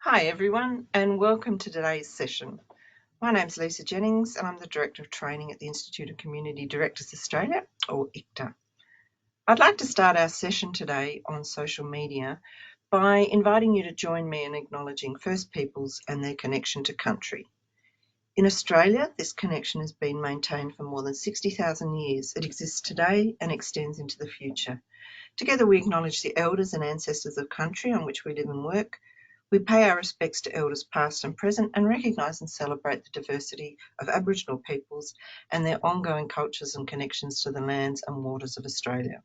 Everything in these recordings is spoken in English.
Hi everyone and welcome to today's session. My name's Lisa Jennings and I'm the Director of Training at the Institute of Community Directors Australia, or ICTA. I'd like to start our session today on social media by inviting you to join me in acknowledging First Peoples and their connection to country. In Australia, this connection has been maintained for more than 60,000 years. It exists today and extends into the future. Together we acknowledge the elders and ancestors of country on which we live and work. We pay our respects to elders past and present and recognise and celebrate the diversity of Aboriginal peoples and their ongoing cultures and connections to the lands and waters of Australia.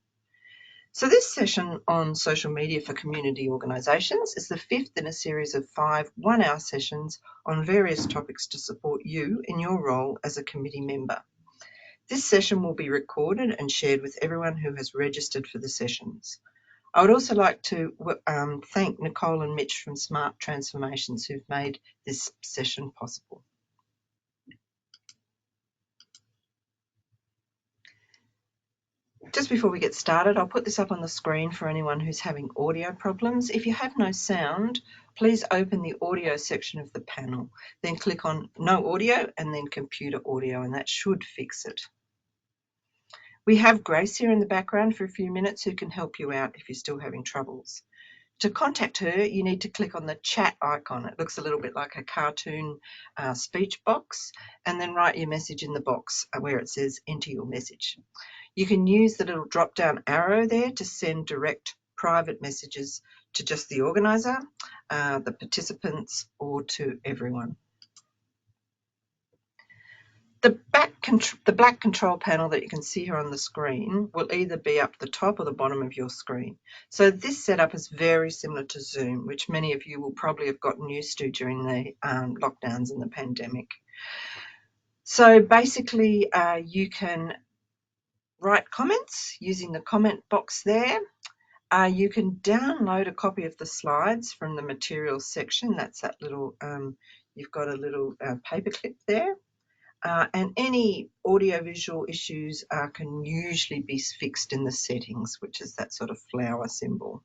So this session on social media for community organisations is the fifth in a series of 5 one-hour sessions on various topics to support you in your role as a committee member. This session will be recorded and shared with everyone who has registered for the sessions. I would also like to thank Nicole and Mitch from Smart Transformations who've made this session possible. Just before we get started, I'll put this up on the screen for anyone who's having audio problems. If you have no sound, please open the audio section of the panel, then click on no audio and then computer audio, and that should fix it. We have Grace here in the background for a few minutes who can help you out if you're still having troubles. To contact her, you need to click on the chat icon. It looks a little bit like a cartoon speech box, and then write your message in the box where it says enter your message. You can use the little drop down arrow there to send direct private messages to just the organiser, the participants, or to everyone. The black control panel that you can see here on the screen will either be up the top or the bottom of your screen. So this setup is very similar to Zoom, which many of you will probably have gotten used to during the lockdowns and the pandemic. So basically you can write comments using the comment box there. You can download a copy of the slides from the materials section. That's that little, you've got a little paperclip there. And any audiovisual issues can usually be fixed in the settings, which is that sort of flower symbol.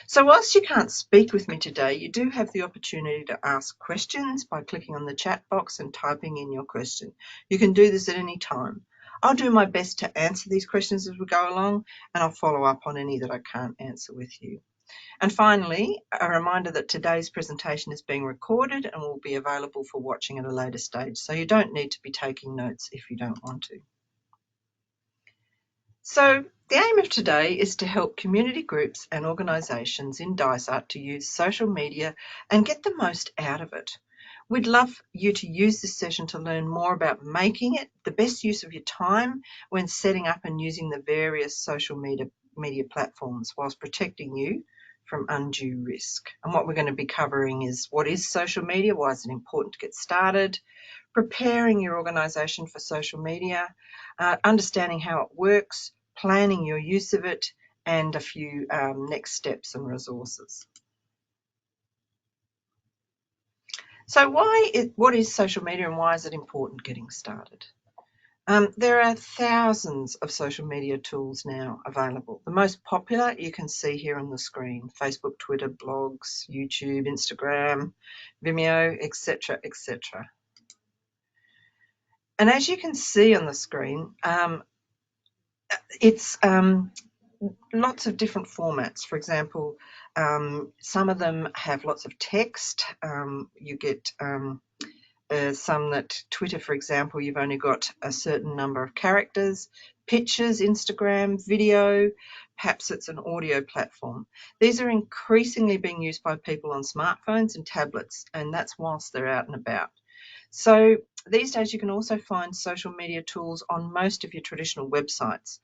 So whilst you can't speak with me today, you do have the opportunity to ask questions by clicking on the chat box and typing in your question. You can do this at any time. I'll do my best to answer these questions as we go along, and I'll follow up on any that I can't answer with you. And finally, a reminder that today's presentation is being recorded and will be available for watching at a later stage, so you don't need to be taking notes if you don't want to. So the aim of today is to help community groups and organisations in Dysart to use social media and get the most out of it. We'd love you to use this session to learn more about making it the best use of your time when setting up and using the various social media platforms whilst protecting you from undue risk. And what we're going to be covering is what is social media, why is it important to get started, preparing your organisation for social media, understanding how it works, planning your use of it, and a few next steps and resources. So what is social media and why is it important getting started? There are thousands of social media tools now available. The most popular you can see here on the screen: Facebook, Twitter, blogs, YouTube, Instagram, Vimeo, etc., etc. And as you can see on the screen, it's lots of different formats. For example, some of them have lots of text. You get some that Twitter, for example, you've only got a certain number of characters. Pictures, Instagram, video, perhaps it's an audio platform. These are increasingly being used by people on smartphones and tablets, and that's whilst they're out and about. So these days you can also find social media tools on most of your traditional websites,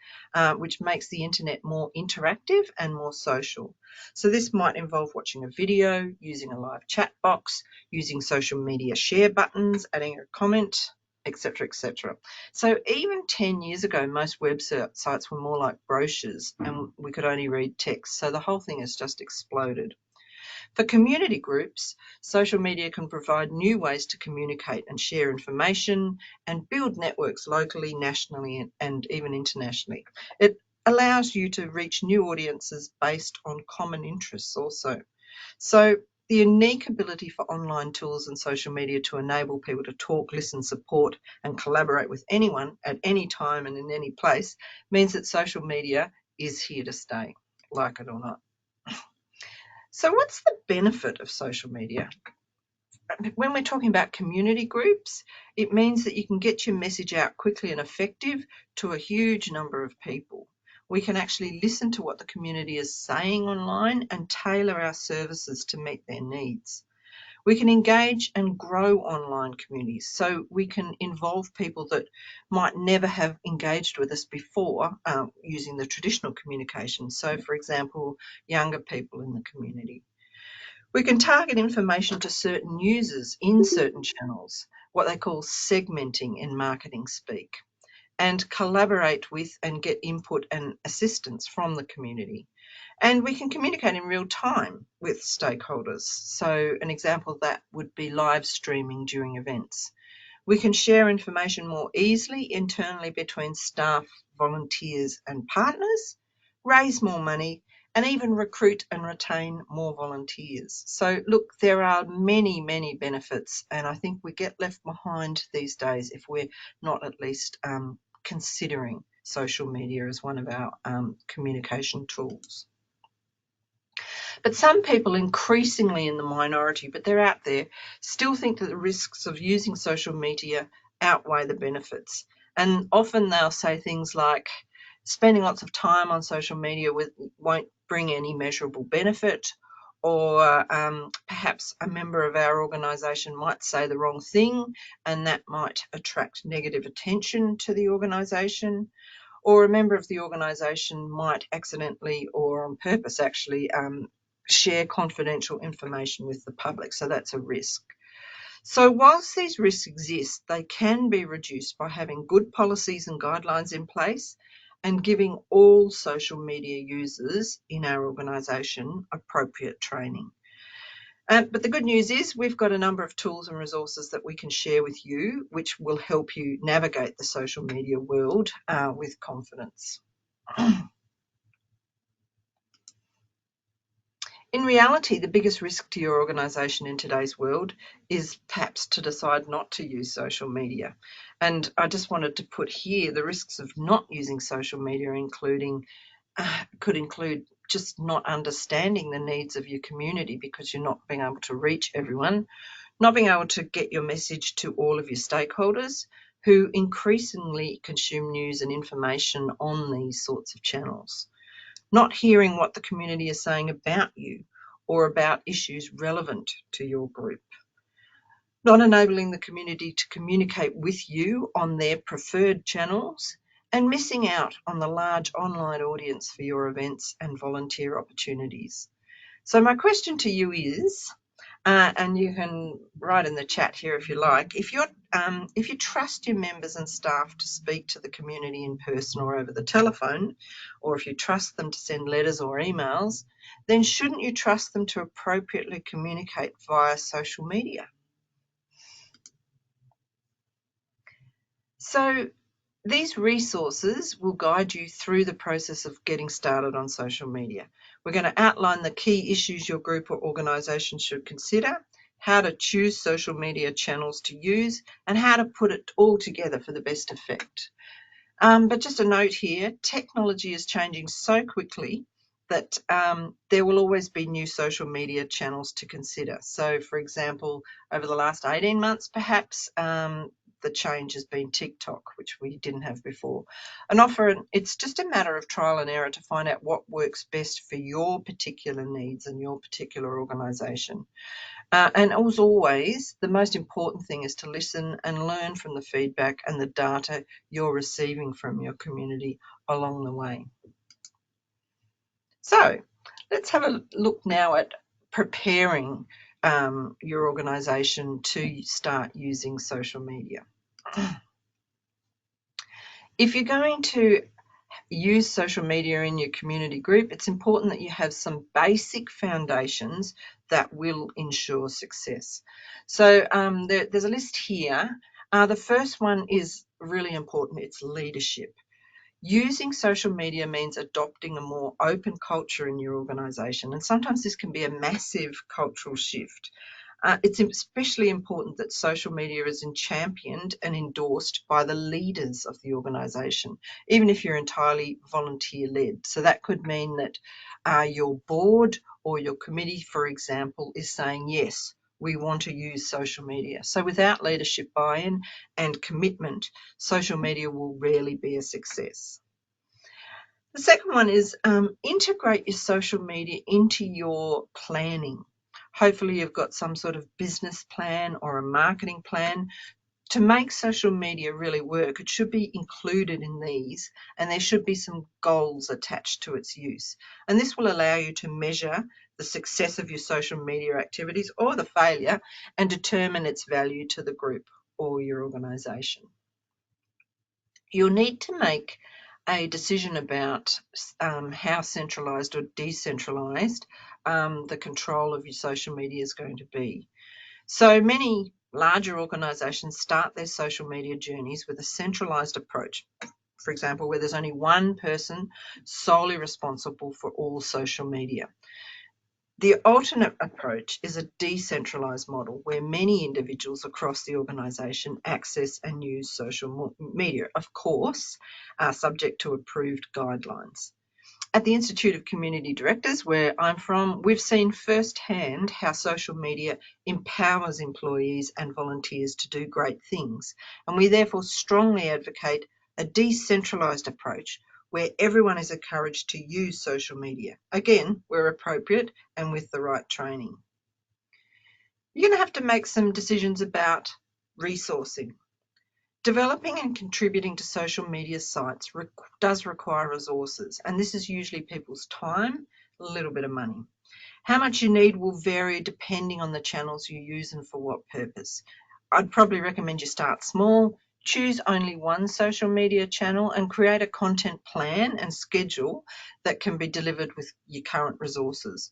which makes the internet more interactive and more social. So this might involve watching a video, using a live chat box, using social media share buttons, adding a comment, etc., etc. So even 10 years ago, most websites were more like brochures and we could only read text. So the whole thing has just exploded. For community groups, social media can provide new ways to communicate and share information and build networks locally, nationally, and even internationally. It allows you to reach new audiences based on common interests also. So the unique ability for online tools and social media to enable people to talk, listen, support, and collaborate with anyone at any time and in any place means that social media is here to stay, like it or not. So what's the benefit of social media? When we're talking about community groups, it means that you can get your message out quickly and effective to a huge number of people. We can actually listen to what the community is saying online and tailor our services to meet their needs. We can engage and grow online communities, so we can involve people that might never have engaged with us before using the traditional communication. So, for example, younger people in the community. We can target information to certain users in certain channels, what they call segmenting in marketing speak, and collaborate with and get input and assistance from the community. And we can communicate in real time with stakeholders. So an example of that would be live streaming during events. We can share information more easily internally between staff, volunteers and partners, raise more money, and even recruit and retain more volunteers. So look, there are many, many benefits, and I think we get left behind these days if we're not at least considering social media as one of our communication tools. But some people, increasingly in the minority, but they're out there, still think that the risks of using social media outweigh the benefits. And often they'll say things like, spending lots of time on social media won't bring any measurable benefit, or perhaps a member of our organisation might say the wrong thing and that might attract negative attention to the organisation, or a member of the organisation might accidentally or on purpose actually share confidential information with the public, so that's a risk. So whilst these risks exist, they can be reduced by having good policies and guidelines in place and giving all social media users in our organisation appropriate training. But the good news is we've got a number of tools and resources that we can share with you, which will help you navigate the social media world with confidence. In reality, the biggest risk to your organisation in today's world is perhaps to decide not to use social media. And I just wanted to put here the risks of not using social media, could include just not understanding the needs of your community because you're not being able to reach everyone, not being able to get your message to all of your stakeholders who increasingly consume news and information on these sorts of channels, not hearing what the community is saying about you or about issues relevant to your group, not enabling the community to communicate with you on their preferred channels, and missing out on the large online audience for your events and volunteer opportunities. So my question to you is, and you can write in the chat here if you like, if you trust your members and staff to speak to the community in person or over the telephone, or if you trust them to send letters or emails, then shouldn't you trust them to appropriately communicate via social media? So these resources will guide you through the process of getting started on social media. We're going to outline the key issues your group or organisation should consider, how to choose social media channels to use, and how to put it all together for the best effect. But just a note here, technology is changing so quickly that there will always be new social media channels to consider. So, for example, over the last 18 months, perhaps, the change has been TikTok, which we didn't have before. It's just a matter of trial and error to find out what works best for your particular needs and your particular organisation. And as always, the most important thing is to listen and learn from the feedback and the data you're receiving from your community along the way. So let's have a look now at preparing your organisation to start using social media. If you're going to use social media in your community group, it's important that you have some basic foundations that will ensure success. So there's a list here. The first one is really important. It's leadership. Using social media means adopting a more open culture in your organisation, and sometimes this can be a massive cultural shift. It's especially important that social media is championed and endorsed by the leaders of the organisation, even if you're entirely volunteer-led. So that could mean that your board or your committee, for example, is saying, yes, we want to use social media. So without leadership buy-in and commitment, social media will rarely be a success. The second one is integrate your social media into your planning. Hopefully you've got some sort of business plan or a marketing plan. To make social media really work, it should be included in these, and there should be some goals attached to its use. And this will allow you to measure the success of your social media activities or the failure and determine its value to the group or your organisation. You'll need to make a decision about how centralised or decentralised the control of your social media is going to be. So many larger organisations start their social media journeys with a centralised approach. For example, where there's only one person solely responsible for all social media. The alternate approach is a decentralised model where many individuals across the organisation access and use social media, of course, subject to approved guidelines. At the Institute of Community Directors, where I'm from, we've seen firsthand how social media empowers employees and volunteers to do great things, and we therefore strongly advocate a decentralised approach where everyone is encouraged to use social media, again, where appropriate and with the right training. You're going to have to make some decisions about resourcing. Developing and contributing to social media sites does require resources, and this is usually people's time, a little bit of money. How much you need will vary depending on the channels you use and for what purpose. I'd probably recommend you start small, choose only one social media channel and create a content plan and schedule that can be delivered with your current resources.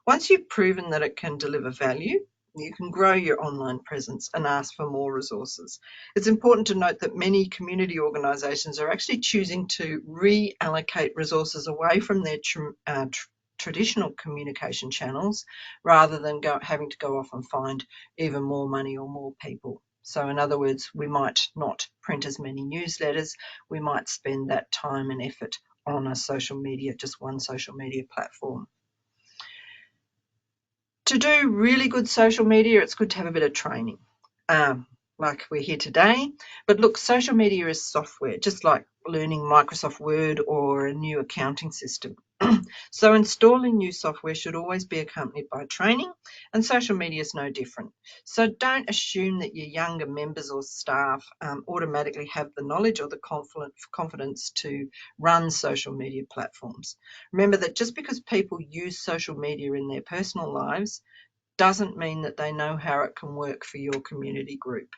Once you've proven that it can deliver value, you can grow your online presence and ask for more resources. It's important to note that many community organisations are actually choosing to reallocate resources away from their traditional communication channels rather than having to go off and find even more money or more people. So in other words, we might not print as many newsletters. We might spend that time and effort on a social media, just one social media platform. To do really good social media, it's good to have a bit of training, like we're here today. But look, social media is software, just like learning Microsoft Word or a new accounting system. So installing new software should always be accompanied by training, and social media is no different. So don't assume that your younger members or staff automatically have the knowledge or the confidence to run social media platforms. Remember that just because people use social media in their personal lives doesn't mean that they know how it can work for your community group.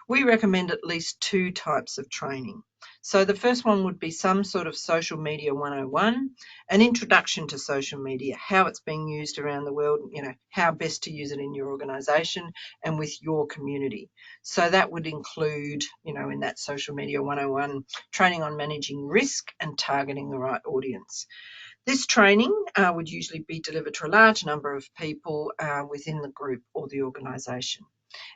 We recommend at least 2 types of training. So the first one would be some sort of social media 101, an introduction to social media, how it's being used around the world, how best to use it in your organisation and with your community. So that would include, in that social media 101, training on managing risk and targeting the right audience. This training would usually be delivered to a large number of people within the group or the organisation.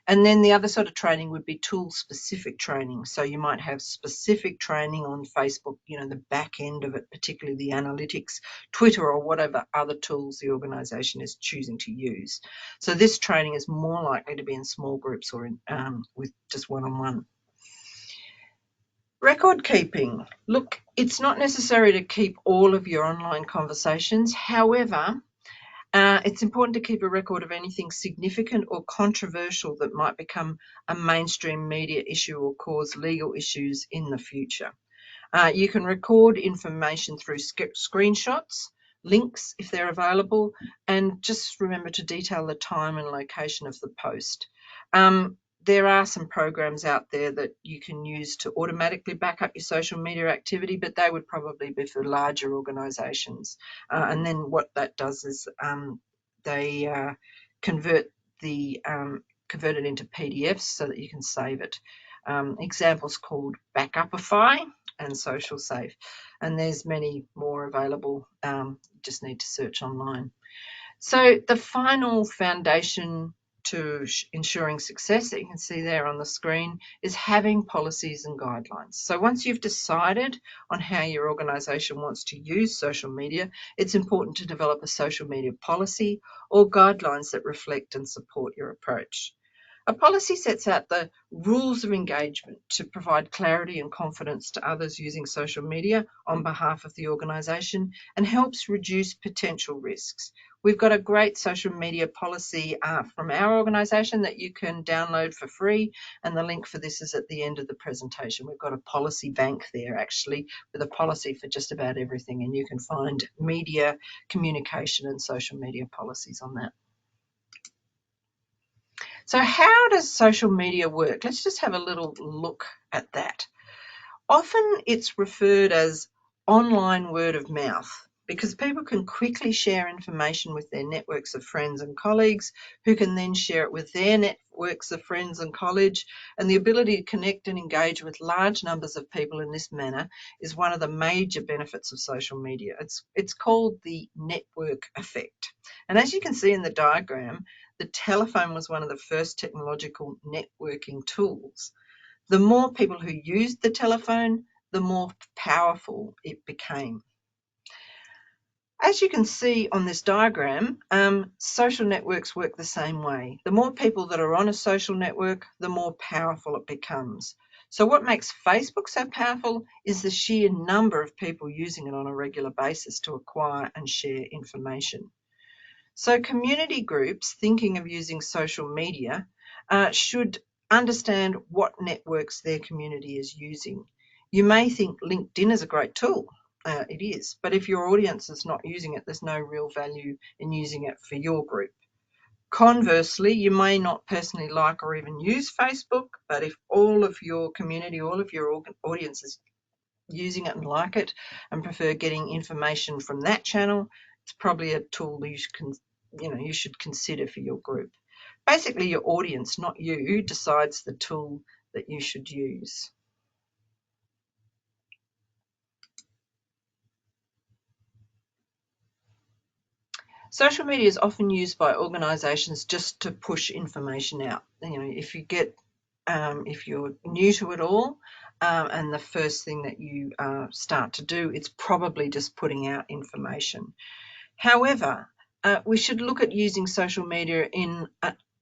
And then the other sort of training would be tool-specific training. So you might have specific training on Facebook, the back end of it, particularly the analytics, Twitter, or whatever other tools the organisation is choosing to use. So this training is more likely to be in small groups or with just one-on-one. Record keeping. Look, it's not necessary to keep all of your online conversations. However, it's important to keep a record of anything significant or controversial that might become a mainstream media issue or cause legal issues in the future. You can record information through screenshots, links if they're available, and just remember to detail the time and location of the post. There are some programs out there that you can use to automatically back up your social media activity, but they would probably be for larger organisations. And then what that does is they convert it into PDFs so that you can save it. Examples called Backupify and Social Safe. And there's many more available. You just need to search online. So the final foundation to ensuring success that you can see there on the screen is having policies and guidelines. So once you've decided on how your organisation wants to use social media, it's important to develop a social media policy or guidelines that reflect and support your approach. A policy sets out the rules of engagement to provide clarity and confidence to others using social media on behalf of the organisation and helps reduce potential risks. We've got a great social media policy from our organisation that you can download for free, and the link for this is at the end of the presentation. We've got a policy bank there actually with a policy for just about everything, and you can find media, communication and social media policies on that. So how does social media work? Let's just have a little look at that. Often it's referred as online word of mouth because people can quickly share information with their networks of friends and colleagues who can then share it with their networks of friends and colleagues. And the ability to connect and engage with large numbers of people in this manner is one of the major benefits of social media. It's called the network effect. And as you can see in the diagram, the telephone was one of the first technological networking tools. The more people who used the telephone, the more powerful it became. As you can see on this diagram, social networks work the same way. The more people that are on a social network, the more powerful it becomes. So what makes Facebook so powerful is the sheer number of people using it on a regular basis to acquire and share information. So community groups thinking of using social media should understand what networks their community is using. You may think LinkedIn is a great tool. It is, but if your audience is not using it, there's no real value in using it for your group. Conversely, you may not personally like or even use Facebook, but if all of your community, all of your audience is using it and like it and prefer getting information from that channel, it's probably a tool that you should consider for your group. Basically, your audience, not you, decides the tool that you should use. Social media is often used by organisations just to push information out. If you're new to it all, and the first thing that you start to do, it's probably just putting out information. However, we should look at using social media in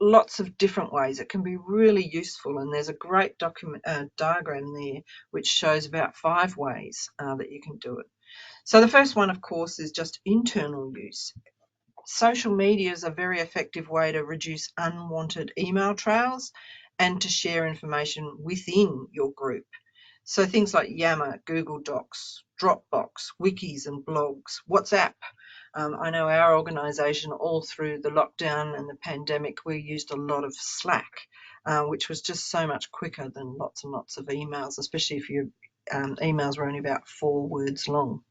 lots of different ways. It can be really useful, and there's a great diagram there which shows about 5 ways that you can do it. So the first one, of course, is just internal use. Social media is a very effective way to reduce unwanted email trails and to share information within your group. So things like Yammer, Google Docs, Dropbox, wikis and blogs, WhatsApp. I know our organisation, all through the lockdown and the pandemic, we used a lot of Slack, which was just so much quicker than lots and lots of emails, especially if your emails were only about 4 words long.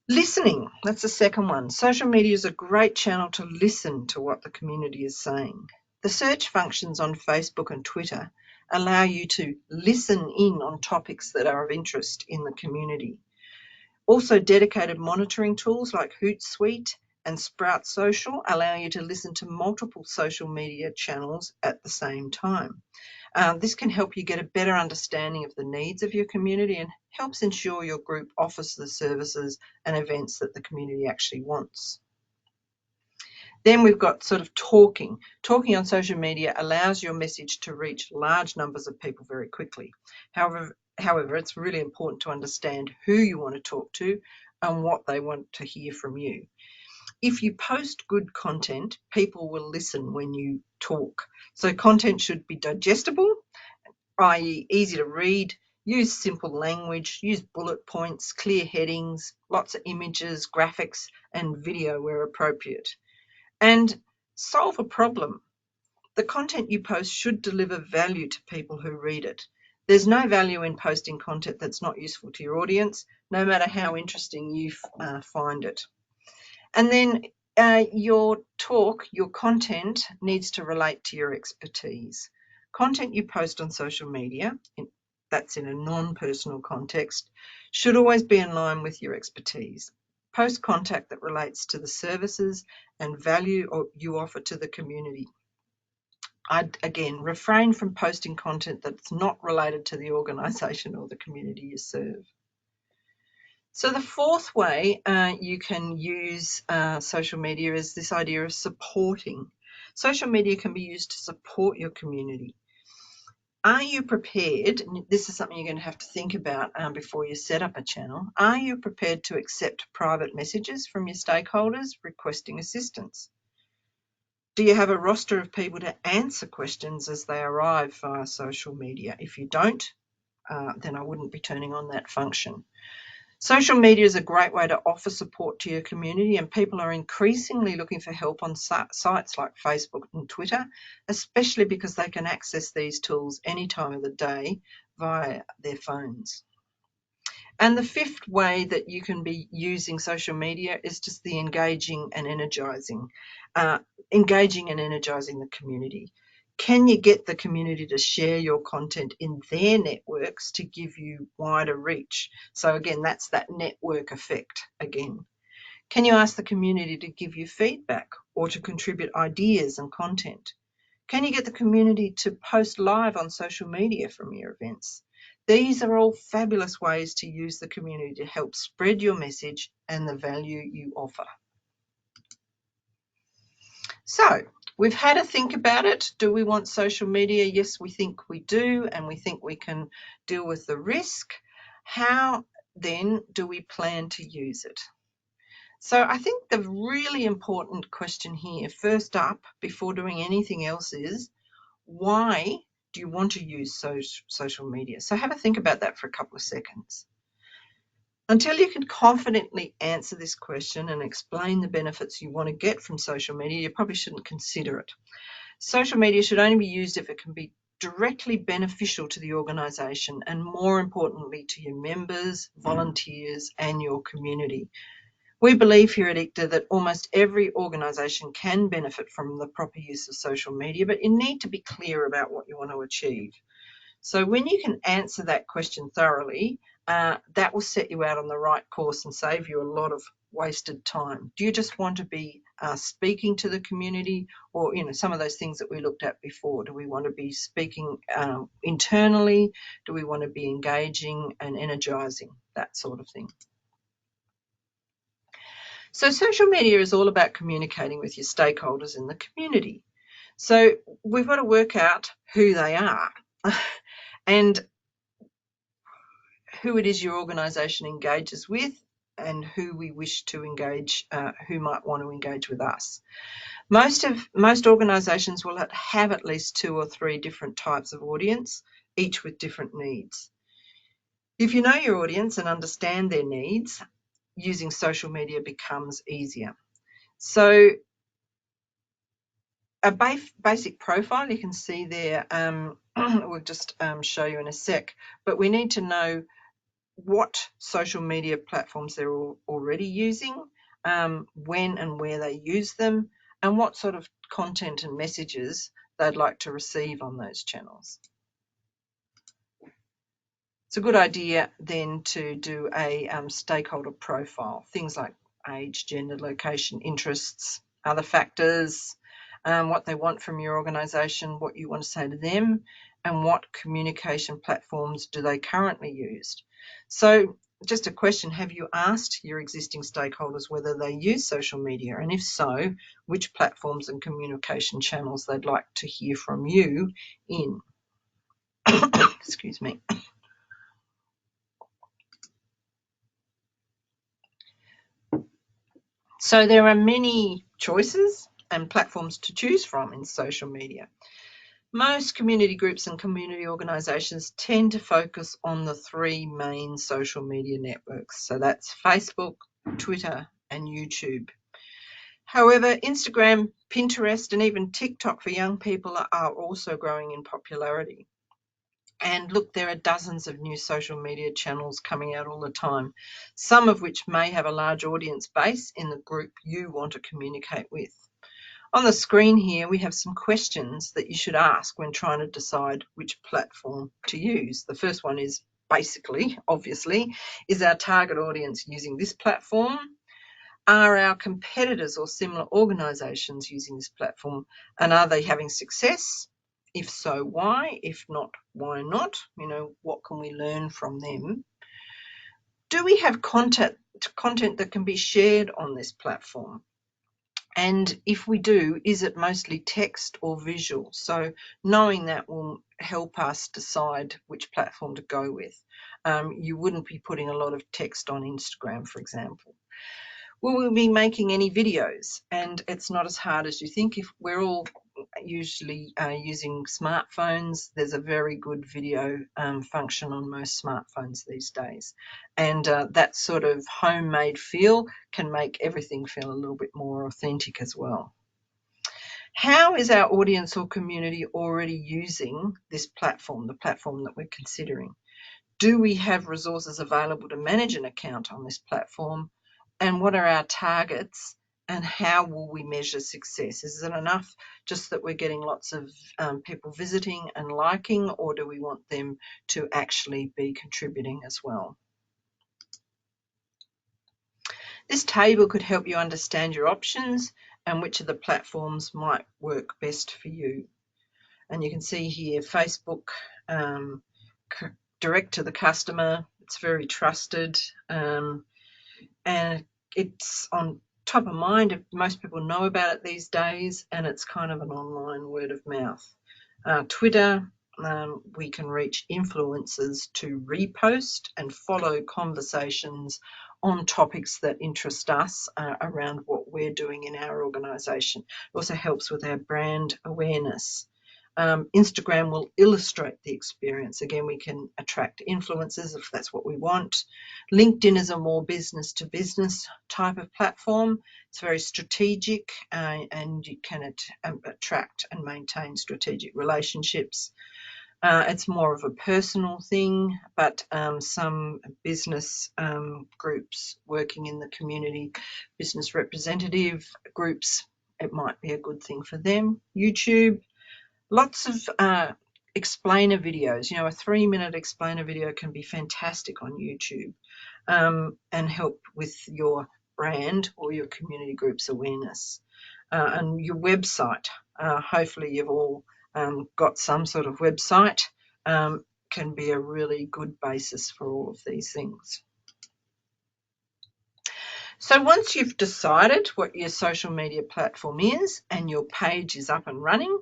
Listening, that's the second one. Social media is a great channel to listen to what the community is saying. The search functions on Facebook and Twitter allow you to listen in on topics that are of interest in the community. Also, dedicated monitoring tools like Hootsuite and Sprout Social allow you to listen to multiple social media channels at the same time. This can help you get a better understanding of the needs of your community and helps ensure your group offers the services and events that the community actually wants. Then we've got sort of talking. Talking on social media allows your message to reach large numbers of people very quickly. However, it's really important to understand who you want to talk to and what they want to hear from you. If you post good content, people will listen when you talk. So content should be digestible, i.e. easy to read, use simple language, use bullet points, clear headings, lots of images, graphics, and video where appropriate. And solve a problem. The content you post should deliver value to people who read it. There's no value in posting content that's not useful to your audience, no matter how interesting you find it. And then your talk, your content needs to relate to your expertise. Content you post on social media that's in a non-personal context, should always be in line with your expertise. Post content that relates to the services and value you offer to the community. I'd, again, refrain from posting content that's not related to the organisation or the community you serve. So the fourth way you can use social media is this idea of supporting. Social media can be used to support your community. Are you prepared, and this is something you're going to have to think about before you set up a channel, are you prepared to accept private messages from your stakeholders requesting assistance? Do you have a roster of people to answer questions as they arrive via social media? If you don't, then I wouldn't be turning on that function. Social media is a great way to offer support to your community, and people are increasingly looking for help on sites like Facebook and Twitter, especially because they can access these tools any time of the day via their phones. And the fifth way that you can be using social media is just the engaging and energizing the community. Can you get the community to share your content in their networks to give you wider reach? So again, that's that network effect again. Can you ask the community to give you feedback or to contribute ideas and content? Can you get the community to post live on social media from your events? These are all fabulous ways to use the community to help spread your message and the value you offer. So we've had a think about it. Do we want social media? Yes, we think we do, and we think we can deal with the risk. How then do we plan to use it? So I think the really important question here, first up, before doing anything else, is why do you want to use social media? So have a think about that for a couple of seconds. Until you can confidently answer this question and explain the benefits you want to get from social media, you probably shouldn't consider it. Social media should only be used if it can be directly beneficial to the organisation and, more importantly, to your members, volunteers and your community. We believe here at ICTA that almost every organisation can benefit from the proper use of social media, but you need to be clear about what you want to achieve. So when you can answer that question thoroughly, that will set you out on the right course and save you a lot of wasted time. Do you just want to be speaking to the community, or some of those things that we looked at before? Do we want to be speaking internally? Do we want to be engaging and energising? That sort of thing. So social media is all about communicating with your stakeholders in the community. So we've got to work out who they are and who it is your organisation engages with and who we wish to engage, who might want to engage with us. Most organisations will have at least 2 or 3 different types of audience, each with different needs. If you know your audience and understand their needs, using social media becomes easier. So a basic profile you can see there, we'll just show you in a sec, but we need to know what social media platforms they're already using, when and where they use them, and what sort of content and messages they'd like to receive on those channels. It's a good idea then to do a stakeholder profile, things like age, gender, location, interests, other factors, what they want from your organisation, what you want to say to them, and what communication platforms do they currently use. So just a question, have you asked your existing stakeholders whether they use social media, and if so, which platforms and communication channels they'd like to hear from you in? Excuse me. So there are many choices and platforms to choose from in social media. Most community groups and community organisations tend to focus on the 3 main social media networks. So that's Facebook, Twitter and YouTube. However, Instagram, Pinterest and even TikTok for young people are also growing in popularity. And look, there are dozens of new social media channels coming out all the time, some of which may have a large audience base in the group you want to communicate with. On the screen here, we have some questions that you should ask when trying to decide which platform to use. The first one is basically, obviously, is our target audience using this platform? Are our competitors or similar organisations using this platform, and are they having success? If so, why? If not, why not? What can we learn from them? Do we have content that can be shared on this platform? And if we do, is it mostly text or visual? So knowing that will help us decide which platform to go with. You wouldn't be putting a lot of text on Instagram, for example. Will we be making any videos? And it's not as hard as you think. If we're all usually using smartphones, there's a very good video function on most smartphones these days. And that sort of homemade feel can make everything feel a little bit more authentic as well. How is our audience or community already using this platform, the platform that we're considering? Do we have resources available to manage an account on this platform? And what are our targets, and how will we measure success? Is it enough just that we're getting lots of people visiting and liking, or do we want them to actually be contributing as well? This table could help you understand your options and which of the platforms might work best for you. And you can see here Facebook, direct to the customer. It's very trusted, and it's on top of mind. Most people know about it these days, and it's kind of an online word of mouth. Twitter, we can reach influencers to repost and follow conversations on topics that interest us around what we're doing in our organisation. It also helps with our brand awareness. Instagram will illustrate the experience. Again, we can attract influencers if that's what we want. LinkedIn is a more business-to-business type of platform. It's very strategic, and you can attract and maintain strategic relationships. It's more of a personal thing, but some business groups working in the community, business representative groups, it might be a good thing for them. YouTube. Lots of explainer videos. A 3-minute explainer video can be fantastic on YouTube and help with your brand or your community group's awareness. And your website, hopefully you've all got some sort of website, can be a really good basis for all of these things. So once you've decided what your social media platform is and your page is up and running,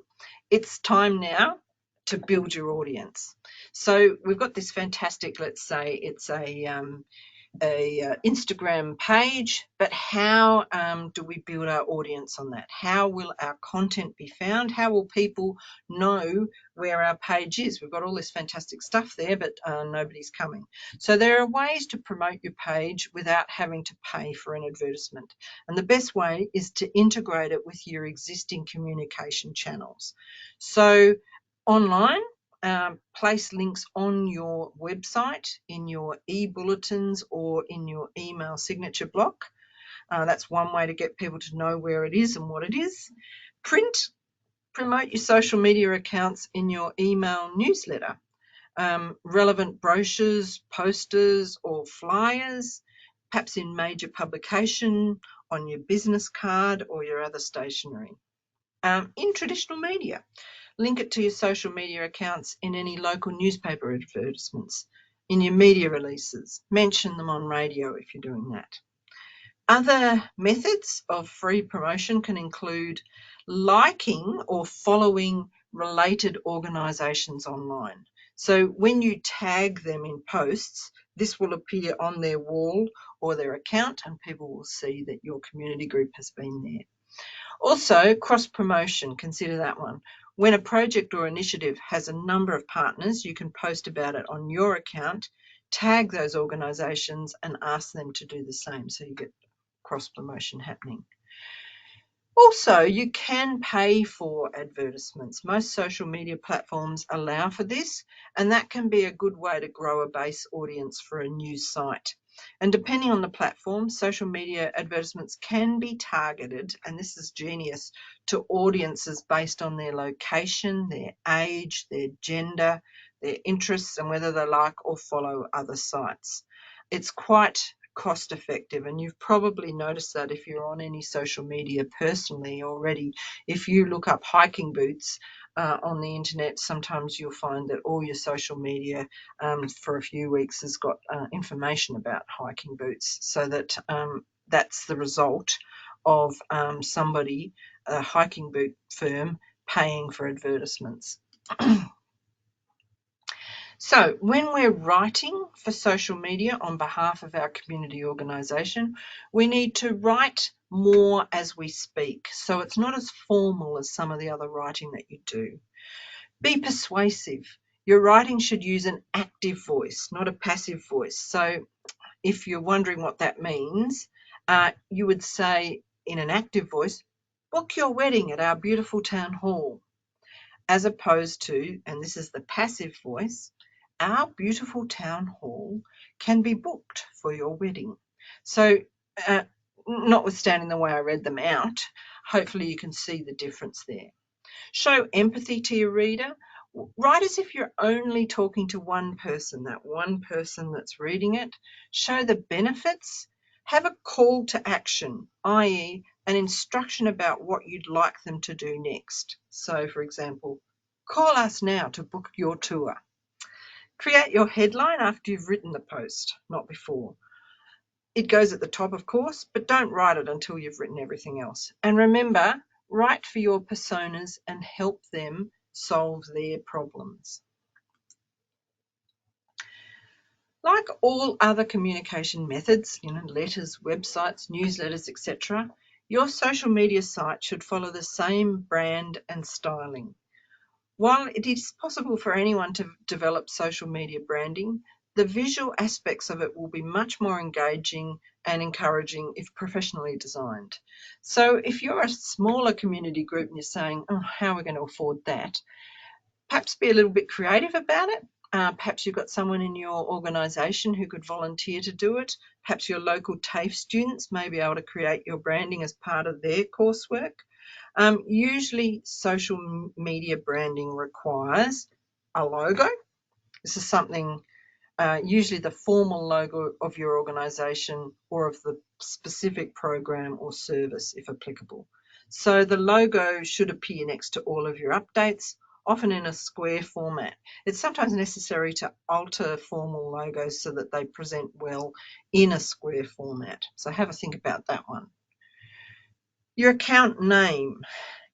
it's time now to build your audience. So we've got this fantastic, let's say it's a Instagram page, but how do we build our audience on that? How will our content be found? How will people know where our page is? We've got all this fantastic stuff there, but nobody's coming. So there are ways to promote your page without having to pay for an advertisement. And the best way is to integrate it with your existing communication channels. So online, place links on your website, in your e-bulletins, or in your email signature block. That's one way to get people to know where it is and what it is. Promote your social media accounts in your email newsletter. Relevant brochures, posters, or flyers, perhaps in major publication, on your business card or your other stationery. In traditional media, link it to your social media accounts in any local newspaper advertisements, in your media releases. Mention them on radio if you're doing that. Other methods of free promotion can include liking or following related organisations online. So when you tag them in posts, this will appear on their wall or their account, and people will see that your community group has been there. Also, cross-promotion, consider that one. When a project or initiative has a number of partners, you can post about it on your account, tag those organisations and ask them to do the same, so you get cross-promotion happening. Also, you can pay for advertisements. Most social media platforms allow for this, and that can be a good way to grow a base audience for a new site. And depending on the platform, social media advertisements can be targeted, and this is genius, to audiences based on their location, their age, their gender, their interests, and whether they like or follow other sites. It's quite cost effective, and you've probably noticed that if you're on any social media personally already. If you look up hiking boots on the internet, sometimes you'll find that all your social media for a few weeks has got information about hiking boots, so that that's the result of somebody, a hiking boot firm, paying for advertisements. So when we're writing for social media on behalf of our community organisation, we need to write more as we speak. So it's not as formal as some of the other writing that you do. Be persuasive. Your writing should use an active voice, not a passive voice. So if you're wondering what that means, you would say in an active voice, book your wedding at our beautiful town hall, as opposed to, and this is the passive voice, our beautiful town hall can be booked for your wedding. So notwithstanding the way I read them out, hopefully you can see the difference there. Show empathy to your reader. Write as if you're only talking to one person, that one person that's reading it. Show the benefits. Have a call to action, i.e. an instruction about what you'd like them to do next. So, for example, call us now to book your tour. Create your headline after you've written the post, not before. It goes at the top, of course, but don't write it until you've written everything else. And remember, write for your personas and help them solve their problems. Like all other communication methods, letters, websites, newsletters, etc., your social media site should follow the same brand and styling. While it is possible for anyone to develop social media branding, the visual aspects of it will be much more engaging and encouraging if professionally designed. So if you're a smaller community group and you're saying, oh, how are we going to afford that? Perhaps be a little bit creative about it. Perhaps you've got someone in your organisation who could volunteer to do it. Perhaps your local TAFE students may be able to create your branding as part of their coursework. Usually social media branding requires a logo. This is something, usually the formal logo of your organisation or of the specific program or service, if applicable. So the logo should appear next to all of your updates, often in a square format. It's sometimes necessary to alter formal logos so that they present well in a square format. So have a think about that one. Your account name.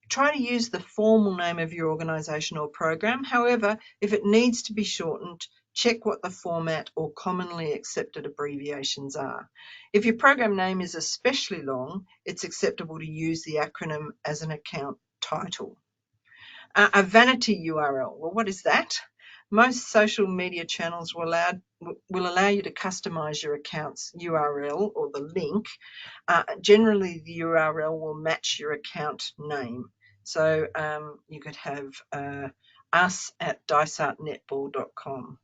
Try to use the formal name of your organisation or program. However, if it needs to be shortened, check what the format or commonly accepted abbreviations are. If your program name is especially long, it's acceptable to use the acronym as an account title. A vanity URL. Well, what is that? Most social media channels will allow you to customize your account's URL or the link. Generally, the URL will match your account name. So you could have us@dysartnetball.com.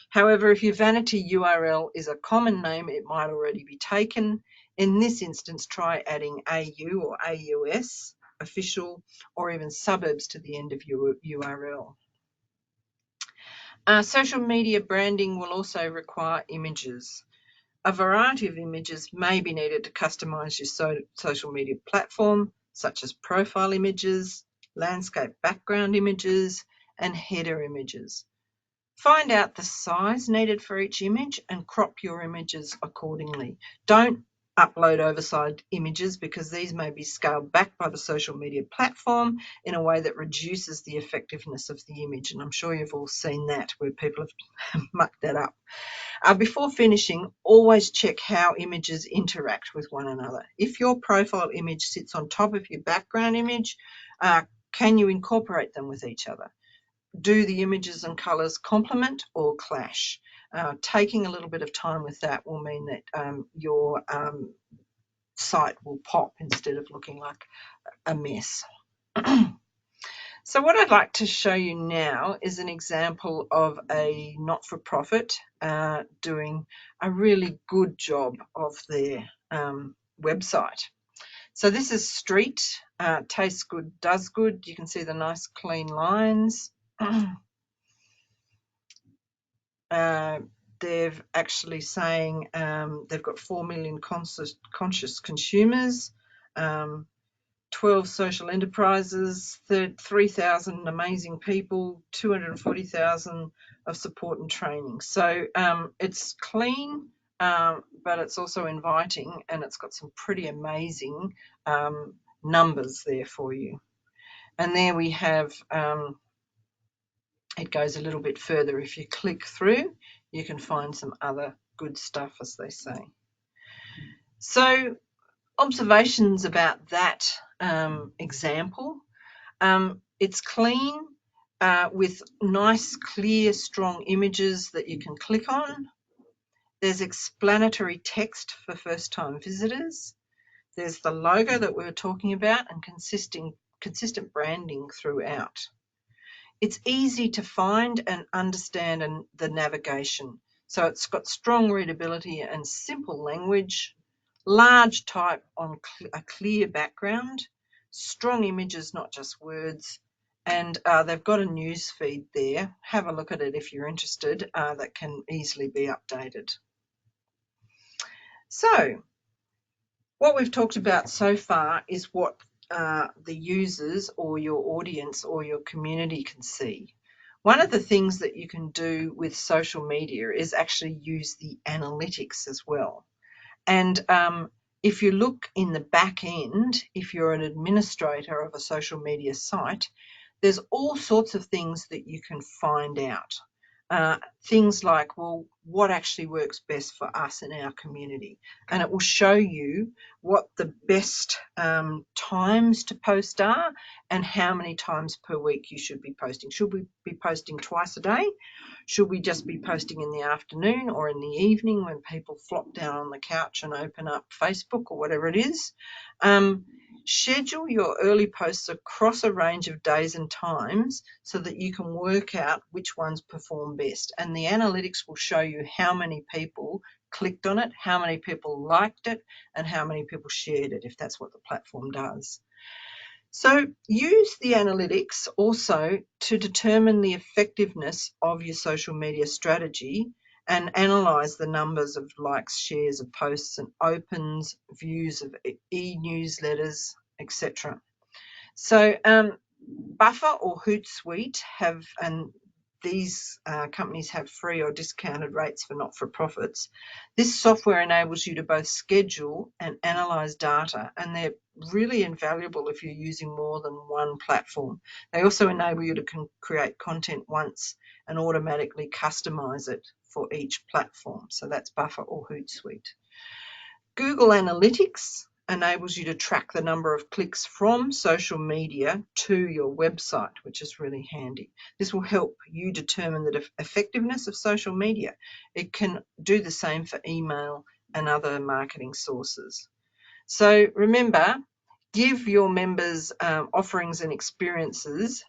However, if your vanity URL is a common name, it might already be taken. In this instance, try adding AU or AUS, official, or even suburbs to the end of your URL. Social media branding will also require images. A variety of images may be needed to customize your social media platform, such as profile images, landscape background images, and header images. Find out the size needed for each image and crop your images accordingly. Don't upload oversized images because these may be scaled back by the social media platform in a way that reduces the effectiveness of the image. And I'm sure you've all seen that where people have mucked that up. Before finishing, always check how images interact with one another. If your profile image sits on top of your background image, can you incorporate them with each other? Do the images and colours complement or clash? Taking a little bit of time with that will mean that your site will pop instead of looking like a mess. So what I'd like to show you now is an example of a not-for-profit doing a really good job of their website. So this is Street, tastes good, does good. You can see the nice clean lines. They're actually saying they've got 4 million conscious consumers, 12 social enterprises, 3,000 amazing people, 240,000 of support and training. So it's clean, but it's also inviting, and it's got some pretty amazing numbers there for you. And there we have, it goes a little bit further. If you click through, you can find some other good stuff, as they say. So observations about that example. It's clean with nice, clear, strong images that you can click on. There's explanatory text for first-time visitors. There's the logo that we were talking about and consistent branding throughout. It's easy to find and understand the navigation. So it's got strong readability and simple language, large type on a clear background, strong images, not just words, and they've got a news feed there. Have a look at it if you're interested. That can easily be updated. So what we've talked about so far is what the users or your audience or your community can see. One of the things that you can do with social media is actually use the analytics as well. And if you look in the back end, if you're an administrator of a social media site, there's all sorts of things that you can find out. Things like, well, what actually works best for us in our community? And it will show you what the best times to post are and how many times per week you should be posting. Should we be posting twice a day? Should we just be posting in the afternoon or in the evening when people flop down on the couch and open up Facebook or whatever it is? Schedule your early posts across a range of days and times so that you can work out which ones perform best. And the analytics will show you how many people clicked on it, how many people liked it, and how many people shared it, if that's what the platform does. So use the analytics also to determine the effectiveness of your social media strategy and analyse the numbers of likes, shares of posts and opens, views of e-newsletters, etc. So Buffer or Hootsuite have, and these companies have free or discounted rates for not-for-profits. This software enables you to both schedule and analyse data, and they're really invaluable if you're using more than one platform. They also enable you to create content once and automatically customise it for each platform. So that's Buffer or Hootsuite. Google Analytics enables you to track the number of clicks from social media to your website, which is really handy. This will help you determine the effectiveness of social media. It can do the same for email and other marketing sources. So remember, give your members offerings and experiences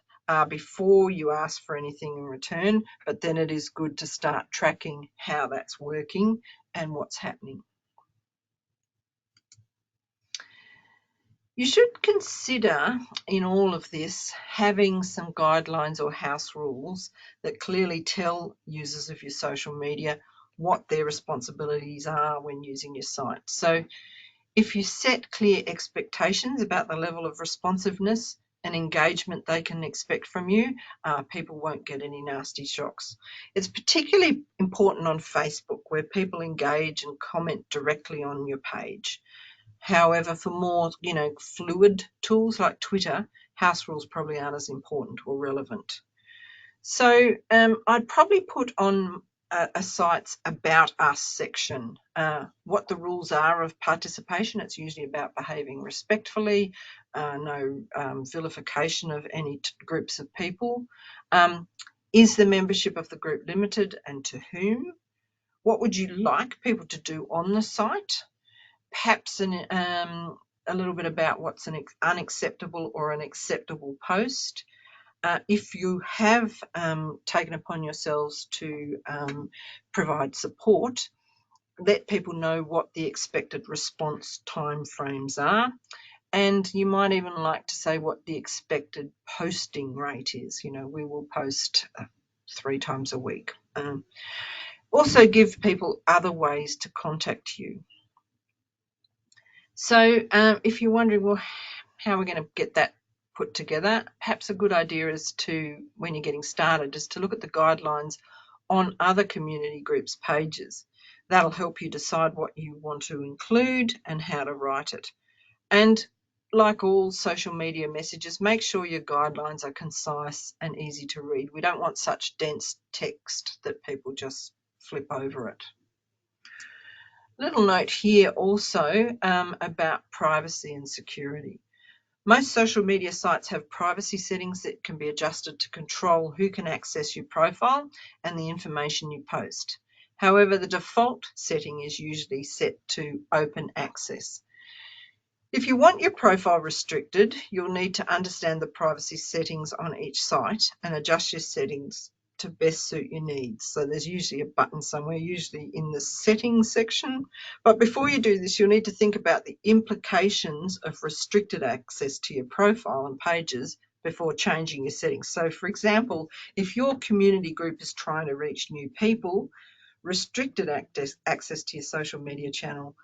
before you ask for anything in return, but then it is good to start tracking how that's working and what's happening. You should consider in all of this having some guidelines or house rules that clearly tell users of your social media what their responsibilities are when using your site. So if you set clear expectations about the level of responsiveness and engagement they can expect from you, people won't get any nasty shocks. It's particularly important on Facebook, where people engage and comment directly on your page. However, for more, fluid tools like Twitter, house rules probably aren't as important or relevant. So I'd probably put on a site's About Us section what the rules are of participation. It's usually about behaving respectfully, no vilification of any groups of people. Is the membership of the group limited, and to whom? What would you like people to do on the site? Perhaps a little bit about what's an unacceptable or an acceptable post. if you have taken upon yourselves to provide support, let people know what the expected response timeframes are. And you might even like to say what the expected posting rate is. We will post 3 times a week. Also give people other ways to contact you. So if you're wondering, well, how are we going to get that put together, perhaps a good idea is to, when you're getting started, is to look at the guidelines on other community groups' pages. That'll help you decide what you want to include and how to write it. And like all social media messages, make sure your guidelines are concise and easy to read. We don't want such dense text that people just flip over it. Little note here also about privacy and security. Most social media sites have privacy settings that can be adjusted to control who can access your profile and the information you post. However, the default setting is usually set to open access. If you want your profile restricted, you'll need to understand the privacy settings on each site and adjust your settings to best suit your needs. So there's usually a button somewhere, usually in the settings section. But before you do this, you'll need to think about the implications of restricted access to your profile and pages before changing your settings. So for example, if your community group is trying to reach new people, restricted access to your social media channel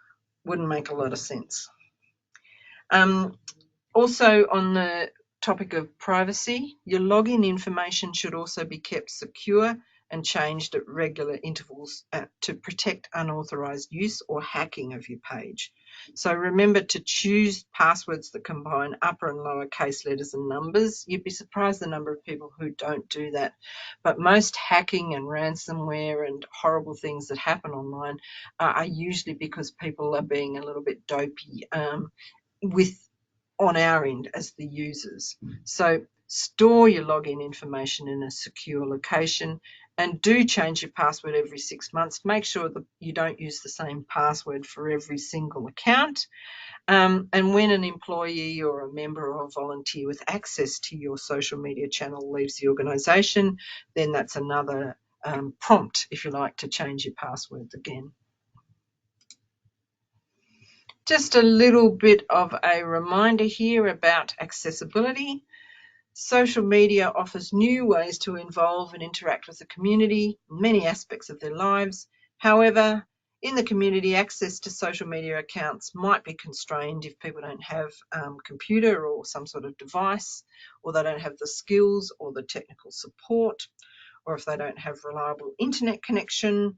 wouldn't make a lot of sense. Also on the topic of privacy, your login information should also be kept secure and changed at regular intervals to protect unauthorized use or hacking of your page. So remember to choose passwords that combine upper and lower case letters and numbers. You'd be surprised the number of people who don't do that. But most hacking and ransomware and horrible things that happen online are usually because people are being a little bit dopey on our end as the users. So store your login information in a secure location and do change your password every 6 months. Make sure that you don't use the same password for every single account. And when an employee or a member or a volunteer with access to your social media channel leaves the organisation, then that's another prompt, if you like, to change your passwords again. Just a little bit of a reminder here about accessibility. Social media offers new ways to involve and interact with the community in many aspects of their lives. However, in the community, access to social media accounts might be constrained if people don't have a computer or some sort of device, or they don't have the skills or the technical support, or if they don't have reliable internet connection,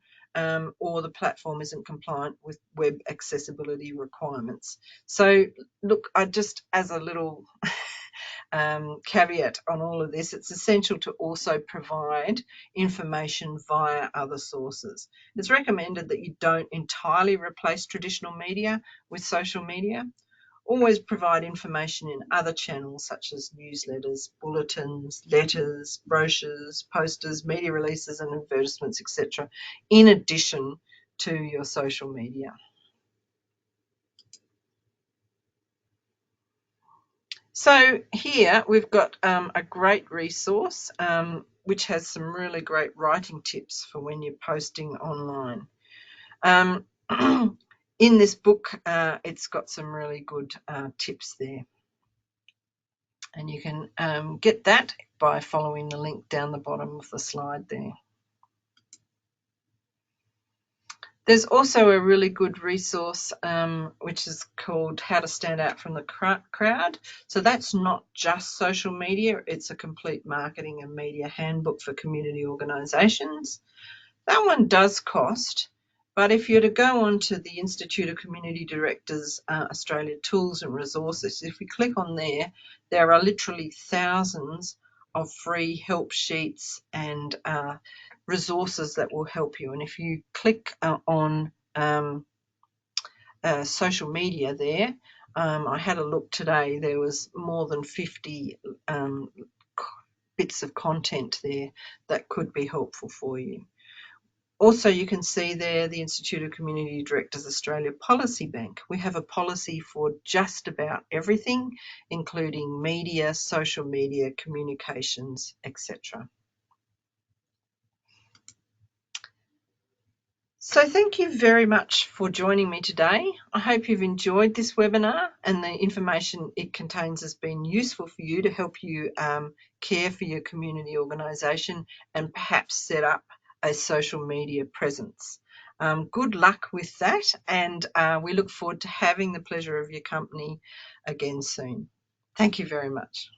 or the platform isn't compliant with web accessibility requirements. So look, I just, as a little caveat on all of this, it's essential to also provide information via other sources. It's recommended that you don't entirely replace traditional media with social media. Always provide information in other channels such as newsletters, bulletins, letters, brochures, posters, media releases and advertisements, etc., in addition to your social media. So here we've got a great resource which has some really great writing tips for when you're posting online. In this book, it's got some really good tips there. And you can get that by following the link down the bottom of the slide there. There's also a really good resource which is called How to Stand Out from the Crowd. So that's not just social media, it's a complete marketing and media handbook for community organisations. That one does cost, but if you're to go on to the Institute of Community Directors Australia Tools and Resources, if we click on there, there are literally thousands of free help sheets and resources that will help you. And if you click on social media there, I had a look today, there was more than 50 bits of content there that could be helpful for you. Also, you can see there the Institute of Community Directors Australia Policy Bank. We have a policy for just about everything, including media, social media, communications, etc. So thank you very much for joining me today. I hope you've enjoyed this webinar and the information it contains has been useful for you to help you care for your community organisation and perhaps set up a social media presence. Good luck with that, and we look forward to having the pleasure of your company again soon. Thank you very much.